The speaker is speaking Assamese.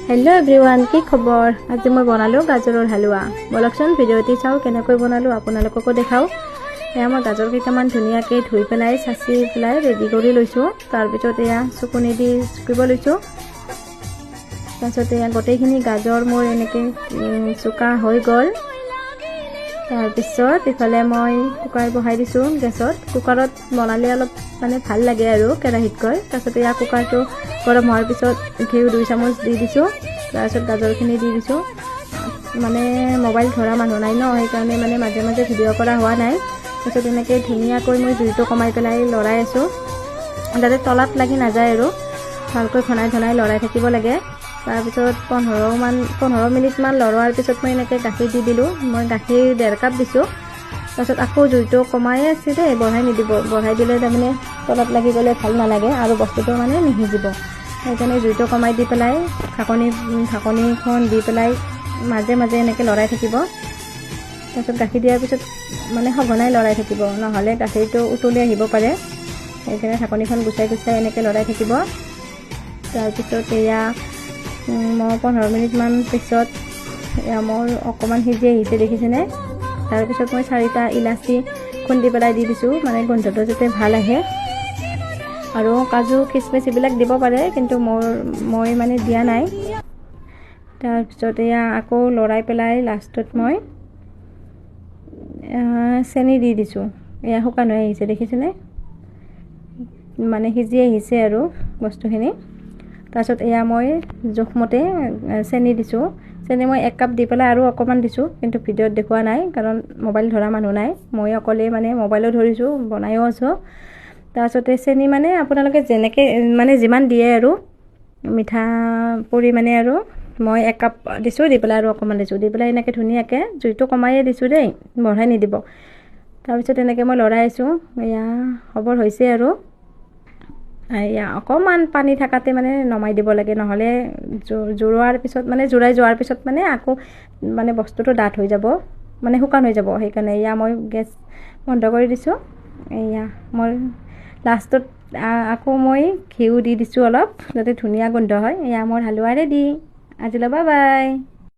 হেল্ল' এভৰিৱান, কি খবৰ? আজি মই বনালোঁ গাজৰৰ হালোৱা। বলকচোন ভিডিঅ'টি চাওঁ কেনেকৈ বনালোঁ, আপোনালোককো দেখাওঁ। এয়া মই গাজৰ কেইটামান ধুনীয়াকৈ ধুই পেলাই চাচি পেলাই ৰেডি কৰি লৈছোঁ। তাৰপিছত এয়া চুকুনি দি চুকিব লৈছোঁ। তাৰপিছত এয়া গোটেইখিনি গাজৰ মোৰ এনেকৈ চুকা হৈ গ'ল। তাৰপিছত ইফালে মই কুকাৰ বহাই দিছোঁ গেছত। কুকাৰত বনালে অলপ ভাল লাগে আৰু কেৰাহীতকৈ। তাৰপিছত এয়া কুকাৰটো গৰম হোৱাৰ পিছত ঘিউ 2 চামুচ দি দিছোঁ। তাৰপিছত গাজৰখিনি দি দিছোঁ। মোবাইল ধৰা মানুহ নাই ন, সেইকাৰণে মাজে মাজে ভিডিঅ' কৰা হোৱা নাই। তাৰপিছত এনেকৈ ধুনীয়াকৈ মই জুইটো কমাই পেলাই লৰাই আছোঁ, যাতে তলাত লাগি নাযায় আৰু ভালকৈ ঘনাই ঘনাই লৰাই থাকিব লাগে। তাৰপিছত 15 মিনিটমান লৰোৱাৰ পিছত মই এনেকৈ গাখীৰ দি দিলোঁ। মই গাখীৰ 1.5 কাপ দিছোঁ। তাৰপিছত আকৌ জুইটো কমাই আছে দেই, বঢ়াই নিদিব। বঢ়াই দিলে তলত লাগি গ'লে ভাল নালাগে আৰু বস্তুটো নিসিজিব। সেইকাৰণে জুইটো কমাই দি পেলাই ঢাকনিখন দি পেলাই মাজে মাজে এনেকৈ লৰাই থাকিব। তাৰপিছত গাখীৰ দিয়াৰ পিছত সঘনাই লৰাই থাকিব, নহ'লে গাখীৰটো উতলি আহিব পাৰে। সেইকাৰণে ঢাকনিখন গুচাই গুচাই এনেকৈ লৰাই থাকিব। তাৰপিছত এয়া মই 15 মিনিটমান পিছত এয়া মোৰ অকণমান সিজি আহিছে, দেখিছেনে? তাৰপিছত মই 4টা ইলাচি খুন্দি পেলাই দি দিছোঁ, গোন্ধটো যাতে ভাল আহে। আৰু কাজু কিচমিচ এইবিলাক দিব পাৰে, কিন্তু মই দিয়া নাই। তাৰপিছত এয়া আকৌ লৰাই পেলাই লাষ্টত মই চেনি দি দিছোঁ। এয়া শুকান হৈ আহিছে, দেখিছেনে? সিজি আহিছে আৰু বস্তুখিনি। তাৰপিছত এয়া মই জোখমতে চেনি দিছোঁ। চেনি মই 1 কাপ দি পেলাই আৰু অকণমান দিছোঁ, কিন্তু ভিডিঅ'ত দেখুওৱা নাই, কাৰণ মোবাইল ধৰা মানুহ নাই। মই অকলে মোবাইলো ধৰিছোঁ, বনায়ো আছোঁ। তাৰপিছতে চেনি আপোনালোকে যেনেকৈ যিমান দিয়ে আৰু মিঠা পৰিমাণে আৰু মই 1 কাপ দিছোঁ, দি পেলাই আৰু অকণমান দিছোঁ, দি পেলাই এনেকৈ ধুনীয়াকৈ জুইটো কমাইয়ে দিছোঁ দেই, বঢ়াই নিদিব। তাৰপিছত এনেকৈ মই লৰাই আছোঁ। এয়া খবৰ হৈছে আৰু এয়া অকণমান পানী থাকাতে নমাই দিব লাগে, নহ'লে জোৰোৱাৰ পিছত জোৰাই যোৱাৰ পিছত আকৌ বস্তুটো ডাঠ হৈ যাব, শুকান হৈ যাব। সেইকাৰণে এয়া মই গেছ বন্ধ কৰি দিছোঁ। এয়া মই লাষ্টত আকৌ মই ঘিউ দি দিছোঁ অলপ, যাতে ধুনীয়া গোন্ধ হয়। এয়া মোৰ হালোৱা ৰেডি। আজিলৈ বাই বাই।